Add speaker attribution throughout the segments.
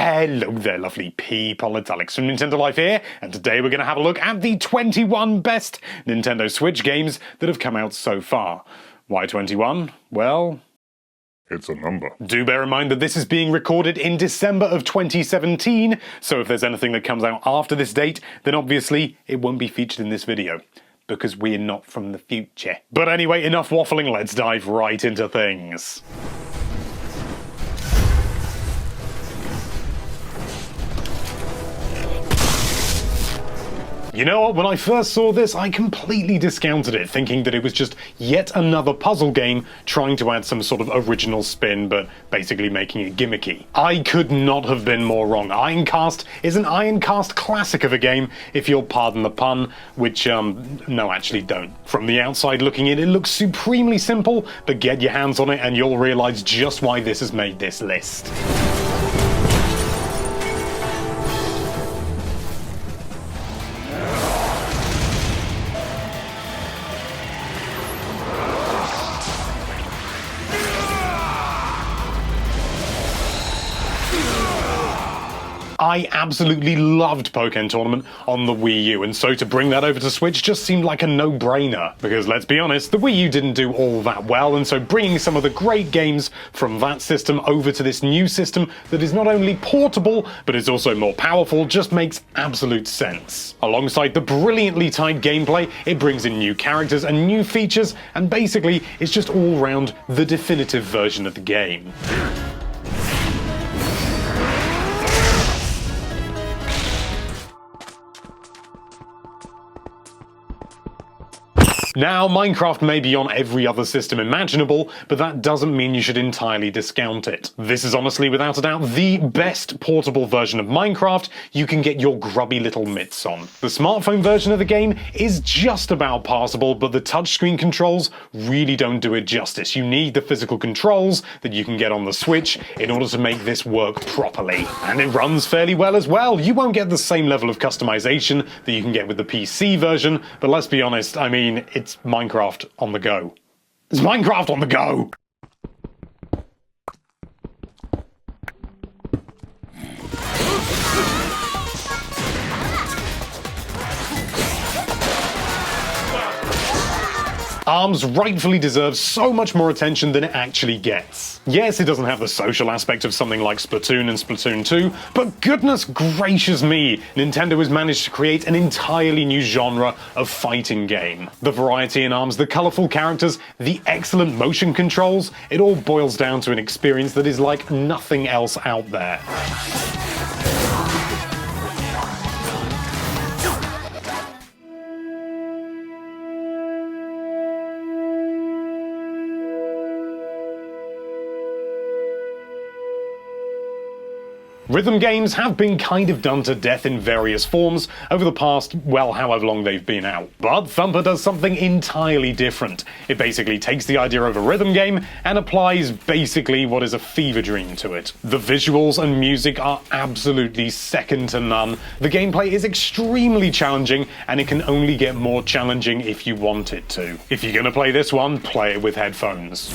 Speaker 1: Hello there, lovely people, it's Alex from Nintendo Life here, and today we're going to have a look at the 21 best Nintendo Switch games that have come out so far. Why 21? Well,
Speaker 2: it's a number.
Speaker 1: Do bear in mind that this is being recorded in December of 2017, so if there's anything that comes out after this date, then obviously it won't be featured in this video, because we're not from the future. But anyway, enough waffling, let's dive right into things. You know what, when I first saw this, I completely discounted it, thinking that it was just yet another puzzle game trying to add some sort of original spin, but basically making it gimmicky. I could not have been more wrong. Ironcast is an Ironcast classic of a game, if you'll pardon the pun, which, no, actually don't. From the outside looking in, it looks supremely simple, but get your hands on it and you'll realize just why this has made this list. I absolutely loved Pokkén Tournament on the Wii U, and so to bring that over to Switch just seemed like a no-brainer. Because let's be honest, the Wii U didn't do all that well, and so bringing some of the great games from that system over to this new system that is not only portable, but is also more powerful just makes absolute sense. Alongside the brilliantly timed gameplay, it brings in new characters and new features, and basically it's just all round the definitive version of the game. Now, Minecraft may be on every other system imaginable, but that doesn't mean you should entirely discount it. This is honestly, without a doubt, the best portable version of Minecraft you can get your grubby little mitts on. The smartphone version of the game is just about passable, but the touchscreen controls really don't do it justice. You need the physical controls that you can get on the Switch in order to make this work properly. And it runs fairly well as well. You won't get the same level of customization that you can get with the PC version, but let's be honest, I mean, it's Minecraft on the go. It's Minecraft on the go! ARMS rightfully deserves so much more attention than it actually gets. Yes, it doesn't have the social aspect of something like Splatoon and Splatoon 2, but goodness gracious me, Nintendo has managed to create an entirely new genre of fighting game. The variety in ARMS, the colourful characters, the excellent motion controls, it all boils down to an experience that is like nothing else out there. Rhythm games have been kind of done to death in various forms over the past, well, however long they've been out. But Thumper does something entirely different. It basically takes the idea of a rhythm game and applies basically what is a fever dream to it. The visuals and music are absolutely second to none. The gameplay is extremely challenging, and it can only get more challenging if you want it to. If you're gonna play this one, play it with headphones.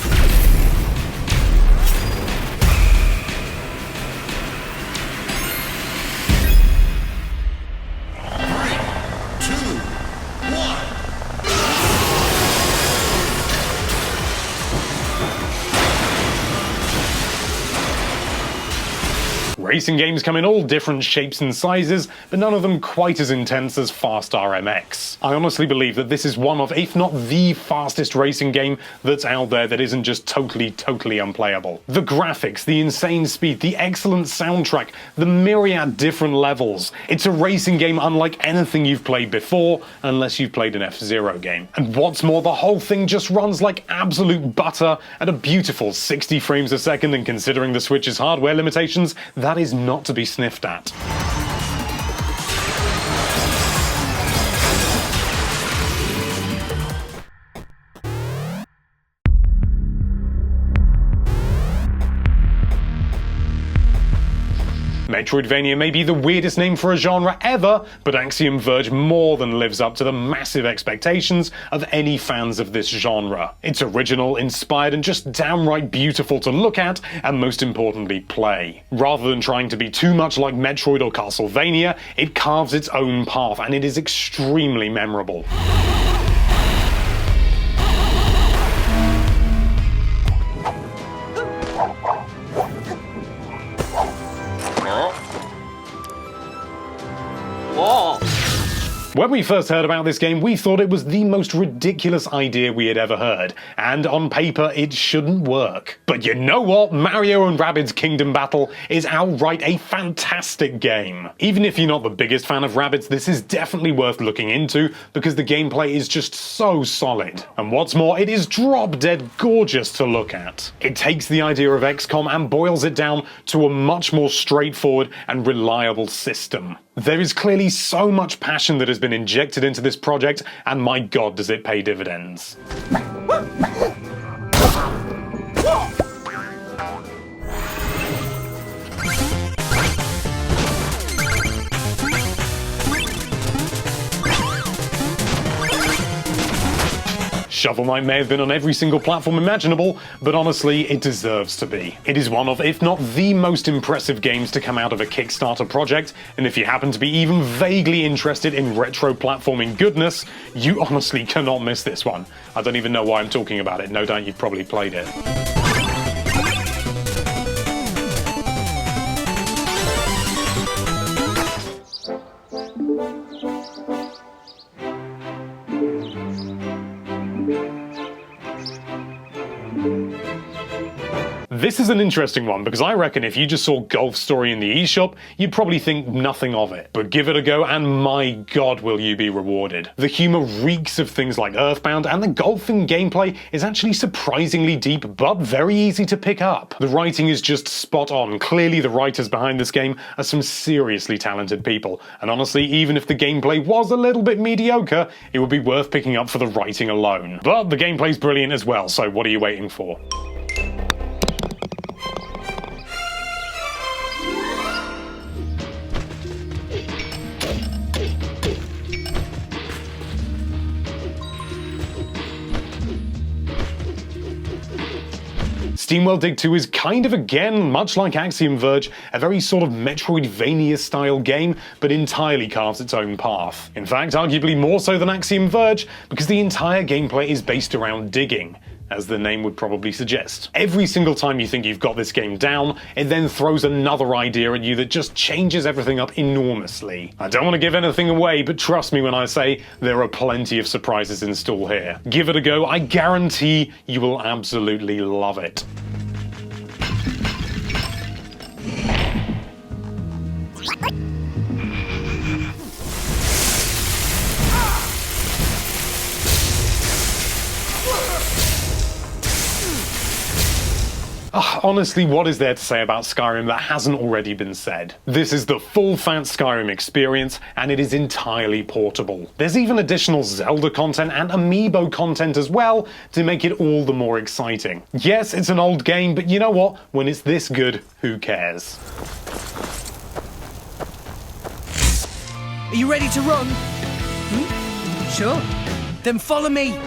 Speaker 1: Racing games come in all different shapes and sizes, but none of them quite as intense as Fast RMX. I honestly believe that this is one of, if not the fastest racing game that's out there that isn't just totally unplayable. The graphics, the insane speed, the excellent soundtrack, the myriad different levels. It's a racing game unlike anything you've played before, unless you've played an F-Zero game. And what's more, the whole thing just runs like absolute butter at a beautiful 60 frames a second, and considering the Switch's hardware limitations, that is not to be sniffed at. Metroidvania may be the weirdest name for a genre ever, but Axiom Verge more than lives up to the massive expectations of any fans of this genre. It's original, inspired, and just downright beautiful to look at, and most importantly, play. Rather than trying to be too much like Metroid or Castlevania, it carves its own path, and it is extremely memorable. When we first heard about this game, we thought it was the most ridiculous idea we had ever heard, and on paper it shouldn't work. But you know what? Mario and Rabbids Kingdom Battle is outright a fantastic game. Even if you're not the biggest fan of Rabbids, this is definitely worth looking into because the gameplay is just so solid. And what's more, it is drop-dead gorgeous to look at. It takes the idea of XCOM and boils it down to a much more straightforward and reliable system. There is clearly so much passion that has been injected into this project, and my god does it pay dividends. Shovel Knight may have been on every single platform imaginable, but honestly, it deserves to be. It is one of, if not the most impressive games to come out of a Kickstarter project, and if you happen to be even vaguely interested in retro platforming goodness, you honestly cannot miss this one. I don't even know why I'm talking about it, no doubt you've probably played it. This is an interesting one because I reckon if you just saw Golf Story in the eShop, you'd probably think nothing of it. But give it a go and my god will you be rewarded. The humour reeks of things like Earthbound, and the golfing gameplay is actually surprisingly deep but very easy to pick up. The writing is just spot on. Clearly the writers behind this game are some seriously talented people, and honestly, even if the gameplay was a little bit mediocre, it would be worth picking up for the writing alone. But the gameplay's brilliant as well, so what are you waiting for? SteamWorld Dig 2 is kind of, again, much like Axiom Verge, a very sort of Metroidvania-style game, but entirely carves its own path. In fact, arguably more so than Axiom Verge, because the entire gameplay is based around digging, as the name would probably suggest. Every single time you think you've got this game down, it then throws another idea at you that just changes everything up enormously. I don't want to give anything away, but trust me when I say there are plenty of surprises in store here. Give it a go, I guarantee you will absolutely love it. Honestly, what is there to say about Skyrim that hasn't already been said? This is the full-fat Skyrim experience, and it is entirely portable. There's even additional Zelda content and amiibo content as well to make it all the more exciting. Yes, it's an old game, but you know what? When it's this good, who cares?
Speaker 3: Are you ready to run? Sure. Then follow me.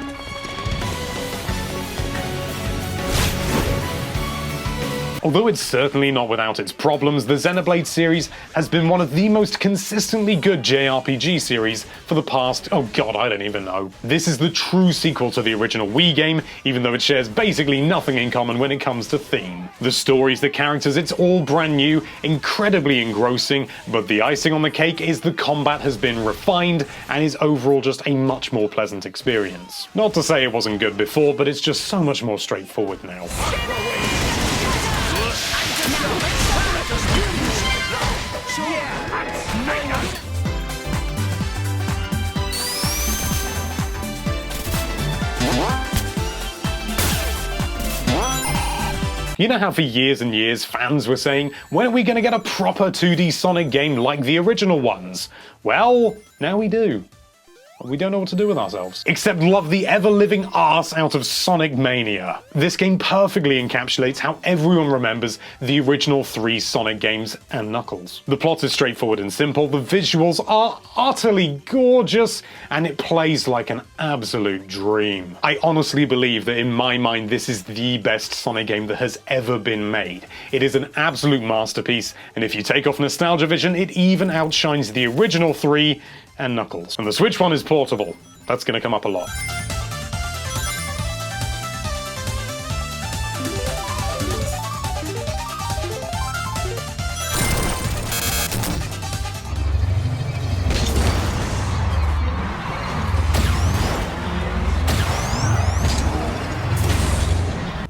Speaker 1: Although it's certainly not without its problems, the Xenoblade series has been one of the most consistently good JRPG series for the past, oh god, I don't even know. This is the true sequel to the original Wii game, even though it shares basically nothing in common when it comes to theme. The stories, the characters, it's all brand new, incredibly engrossing, but the icing on the cake is the combat has been refined and is overall just a much more pleasant experience. Not to say it wasn't good before, but it's just so much more straightforward now. You know how for years and years fans were saying, when are we going to get a proper 2D Sonic game like the original ones? Well, now we do. We don't know what to do with ourselves. Except love the ever-living arse out of Sonic Mania. This game perfectly encapsulates how everyone remembers the original 3 Sonic games and Knuckles. The plot is straightforward and simple, the visuals are utterly gorgeous, and it plays like an absolute dream. I honestly believe that in my mind this is the best Sonic game that has ever been made. It is an absolute masterpiece, and if you take off nostalgia vision, it even outshines the original 3 and Knuckles. And the Switch one is portable. That's going to come up a lot.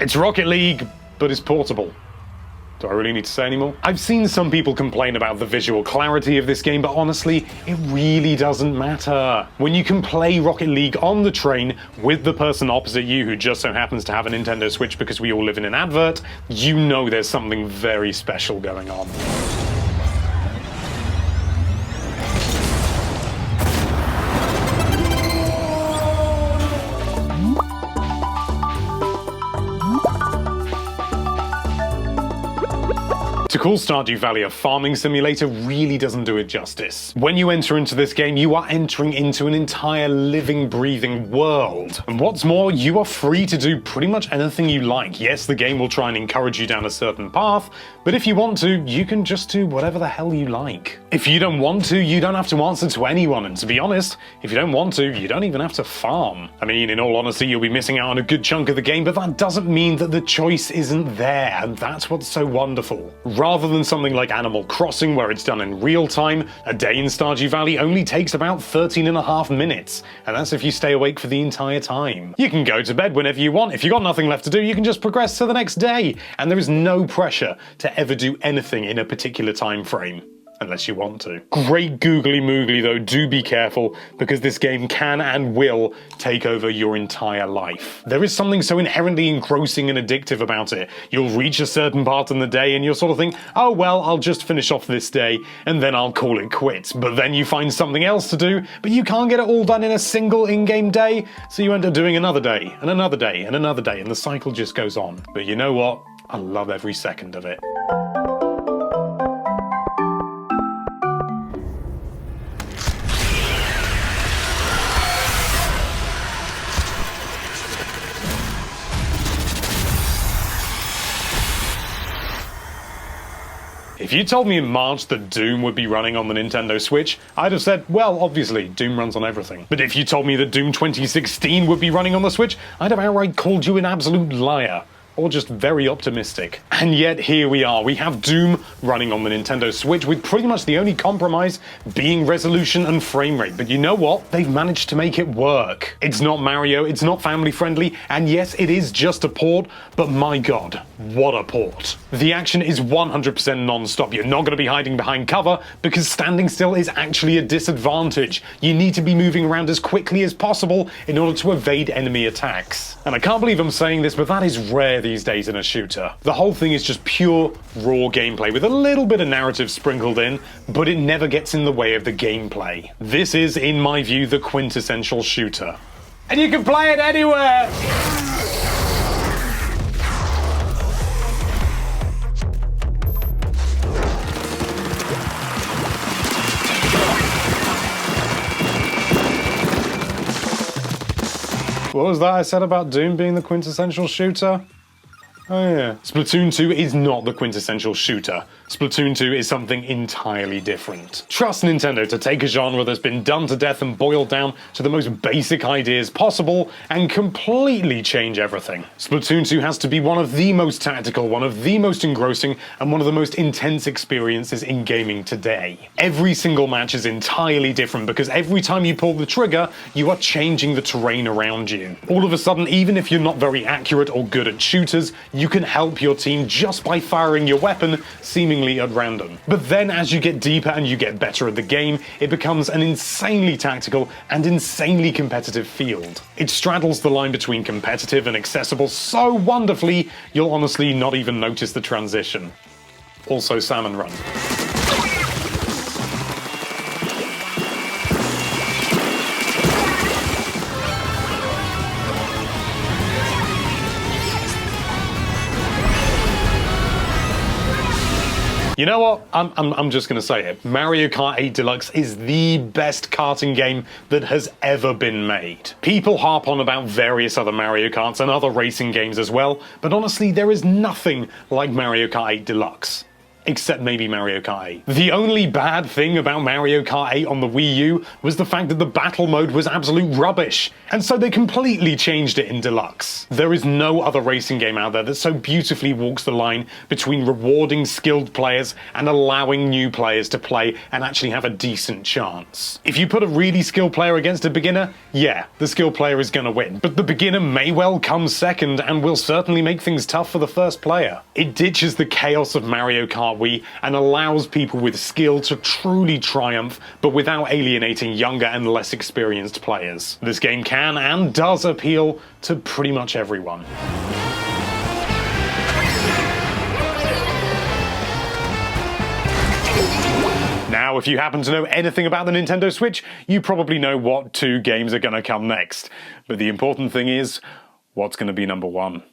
Speaker 1: It's Rocket League, but it's portable. Do I really need to say any more? I've seen some people complain about the visual clarity of this game, but honestly, it really doesn't matter. When you can play Rocket League on the train with the person opposite you who just so happens to have a Nintendo Switch because we all live in an advert, you know there's something very special going on. To call Stardew Valley a farming simulator really doesn't do it justice. When you enter into this game, you are entering into an entire living, breathing world. And what's more, you are free to do pretty much anything you like. Yes, the game will try and encourage you down a certain path, but if you want to, you can just do whatever the hell you like. If you don't want to, you don't have to answer to anyone, and to be honest, if you don't want to, you don't even have to farm. I mean, in all honesty, you'll be missing out on a good chunk of the game, but that doesn't mean that the choice isn't there, and that's what's so wonderful. Rather than something like Animal Crossing where it's done in real time, a day in Stardew Valley only takes about 13.5 minutes, and that's if you stay awake for the entire time. You can go to bed whenever you want. If you've got nothing left to do, you can just progress to the next day, and there is no pressure to ever do anything in a particular time frame. Unless you want to. Great googly moogly though, do be careful, because this game can and will take over your entire life. There is something so inherently engrossing and addictive about it. You'll reach a certain part in the day and you'll sort of think, oh well, I'll just finish off this day and then I'll call it quits. But then you find something else to do, but you can't get it all done in a single in-game day, so you end up doing another day, and another day, and another day, and the cycle just goes on. But you know what? I love every second of it. If you told me in March that Doom would be running on the Nintendo Switch, I'd have said, well, obviously, Doom runs on everything. But if you told me that Doom 2016 would be running on the Switch, I'd have outright called you an absolute liar. Or just very optimistic. And yet here we are. We have Doom running on the Nintendo Switch with pretty much the only compromise being resolution and frame rate. But you know what? They've managed to make it work. It's not Mario, it's not family friendly, and yes, it is just a port, but my god, what a port. The action is 100% non-stop. You're not going to be hiding behind cover because standing still is actually a disadvantage. You need to be moving around as quickly as possible in order to evade enemy attacks. And I can't believe I'm saying this, but that is rare these days in a shooter. The whole thing is just pure, raw gameplay with a little bit of narrative sprinkled in, but it never gets in the way of the gameplay. This is, in my view, the quintessential shooter. And you can play it anywhere! What was that I said about Doom being the quintessential shooter? Oh yeah. Splatoon 2 is not the quintessential shooter. Splatoon 2 is something entirely different. Trust Nintendo to take a genre that's been done to death and boiled down to the most basic ideas possible and completely change everything. Splatoon 2 has to be one of the most tactical, one of the most engrossing, and one of the most intense experiences in gaming today. Every single match is entirely different because every time you pull the trigger, you are changing the terrain around you. All of a sudden, even if you're not very accurate or good at shooters, you can help your team just by firing your weapon seemingly at random. But then as you get deeper and you get better at the game, it becomes an insanely tactical and insanely competitive field. It straddles the line between competitive and accessible so wonderfully, you'll honestly not even notice the transition. Also Salmon Run. You know what? I'm just gonna say it. Mario Kart 8 Deluxe is the best karting game that has ever been made. People harp on about various other Mario Karts and other racing games as well, but honestly, there is nothing like Mario Kart 8 Deluxe. Except maybe Mario Kart 8. The only bad thing about Mario Kart 8 on the Wii U was the fact that the battle mode was absolute rubbish, and so they completely changed it in Deluxe. There is no other racing game out there that so beautifully walks the line between rewarding skilled players and allowing new players to play and actually have a decent chance. If you put a really skilled player against a beginner, yeah, the skilled player is gonna win, but the beginner may well come second and will certainly make things tough for the first player. It ditches the chaos of Mario Kart Wii and allows people with skill to truly triumph, but without alienating younger and less experienced players. This game can and does appeal to pretty much everyone. Now, if you happen to know anything about the Nintendo Switch, you probably know what 2 games are gonna come next. But the important thing is, what's gonna be number 1?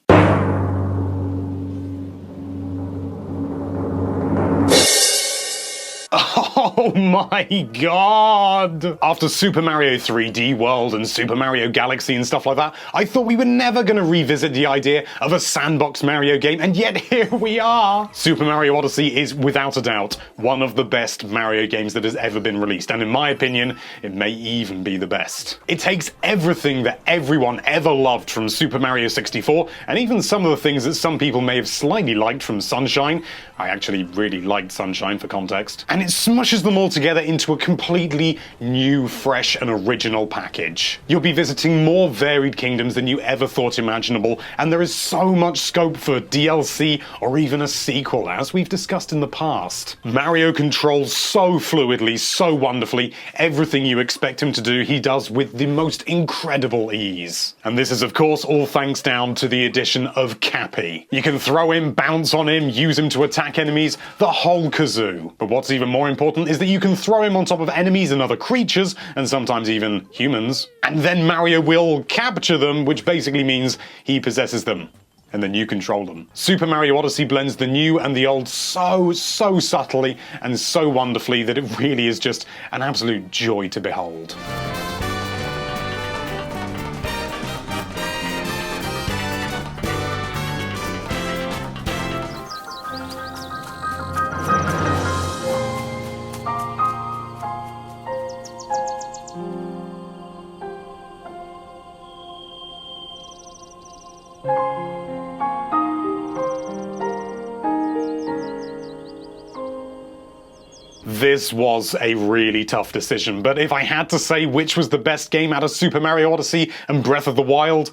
Speaker 1: Oh my god! After Super Mario 3D World and Super Mario Galaxy and stuff like that, I thought we were never going to revisit the idea of a sandbox Mario game, and yet here we are! Super Mario Odyssey is, without a doubt, one of the best Mario games that has ever been released, and in my opinion, it may even be the best. It takes everything that everyone ever loved from Super Mario 64, and even some of the things that some people may have slightly liked from Sunshine. I actually really liked Sunshine, for context. And it smushes them all together into a completely new, fresh, and original package. You'll be visiting more varied kingdoms than you ever thought imaginable, and there is so much scope for DLC or even a sequel, as we've discussed in the past. Mario controls so fluidly, so wonderfully. Everything you expect him to do, he does with the most incredible ease. And this is, of course, all thanks down to the addition of Cappy. You can throw him, bounce on him, use him to attack enemies, the whole kazoo. But what's even more important is that you can throw him on top of enemies and other creatures, and sometimes even humans, and then Mario will capture them, which basically means he possesses them. And then you control them. Super Mario Odyssey blends the new and the old so subtly and so wonderfully that it really is just an absolute joy to behold. This was a really tough decision, but if I had to say which was the best game out of Super Mario Odyssey and Breath of the Wild,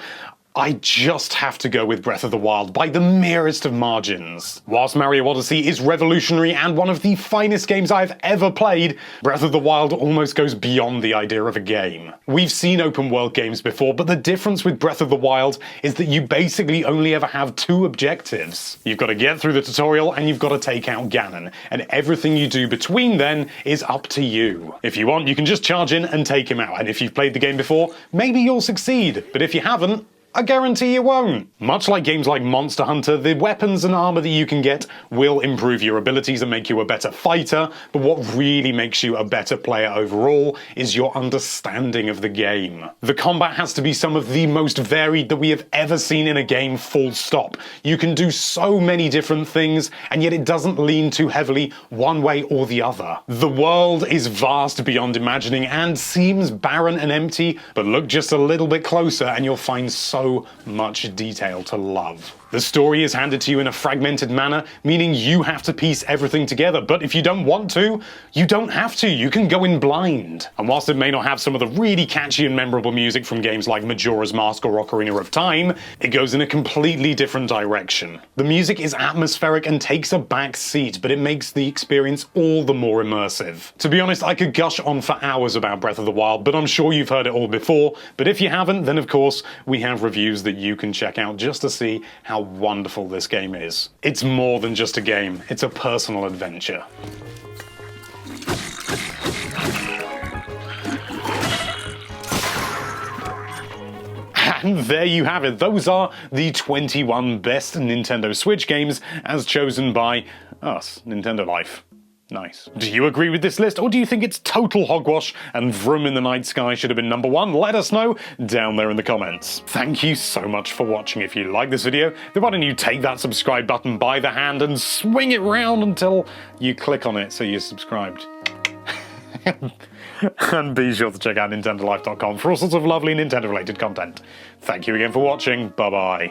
Speaker 1: I just have to go with Breath of the Wild by the merest of margins. Whilst Mario Odyssey is revolutionary and one of the finest games I've ever played, Breath of the Wild almost goes beyond the idea of a game. We've seen open world games before, but the difference with Breath of the Wild is that you basically only ever have 2 objectives. You've got to get through the tutorial and you've got to take out Ganon, and everything you do between then is up to you. If you want, you can just charge in and take him out, and if you've played the game before, maybe you'll succeed, but if you haven't, I guarantee you won't. Much like games like Monster Hunter, the weapons and armor that you can get will improve your abilities and make you a better fighter, but what really makes you a better player overall is your understanding of the game. The combat has to be some of the most varied that we have ever seen in a game, full stop. You can do so many different things, and yet it doesn't lean too heavily one way or the other. The world is vast beyond imagining and seems barren and empty, but look just a little bit closer and you'll find so much detail to love. The story is handed to you in a fragmented manner, meaning you have to piece everything together, but if you don't want to, you don't have to. You can go in blind. And whilst it may not have some of the really catchy and memorable music from games like Majora's Mask or Ocarina of Time, it goes in a completely different direction. The music is atmospheric and takes a back seat, but it makes the experience all the more immersive. To be honest, I could gush on for hours about Breath of the Wild, but I'm sure you've heard it all before, but if you haven't, then of course, we have reviews that you can check out just to see how wonderful this game is. It's more than just a game, it's a personal adventure. And there you have it. Those are the 21 best Nintendo Switch games as chosen by us, Nintendo Life. Nice. Do you agree with this list, or do you think it's total hogwash and Vroom in the Night Sky should have been number 1? Let us know down there in the comments. Thank you so much for watching. If you like this video, then why don't you take that subscribe button by the hand and swing it round until you click on it so you're subscribed. And be sure to check out NintendoLife.com for all sorts of lovely Nintendo-related content. Thank you again for watching. Bye-bye.